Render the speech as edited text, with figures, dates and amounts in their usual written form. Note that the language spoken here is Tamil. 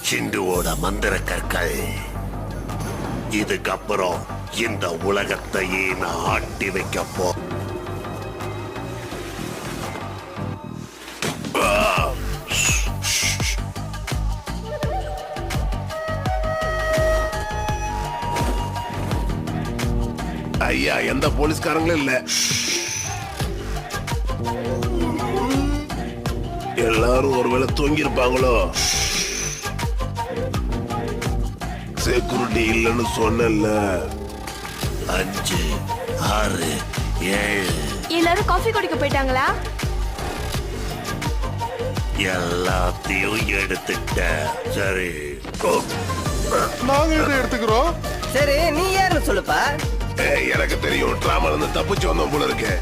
சிண்டுவோட மந்திர கற்கள். இதுக்கப்புறம் இந்த உலகத்தையே நான் ஆட்டி வைக்க போ. ஐயா, எந்த போலீஸ்காரங்களும் இல்ல. எல்லாரும் ஒருவேளை தூங்கி இருப்பாங்களோ? செக்யூரிட்டி இல்லைன்னு சொன்னல. 5 6 7 எல்லாரும் காஃபி குடிக்க போயிட்டாங்களா? எல்லாத்தையும் எடுத்துட்ட. சரி, நாங்க இதை எடுத்துக்கிறோம். சரி, நீ யாருன்னு சொல்லுப்பா. எனக்கு தெரியும், டிராமால இருந்து தப்பிச்சு வந்தோம் போல இருக்கு.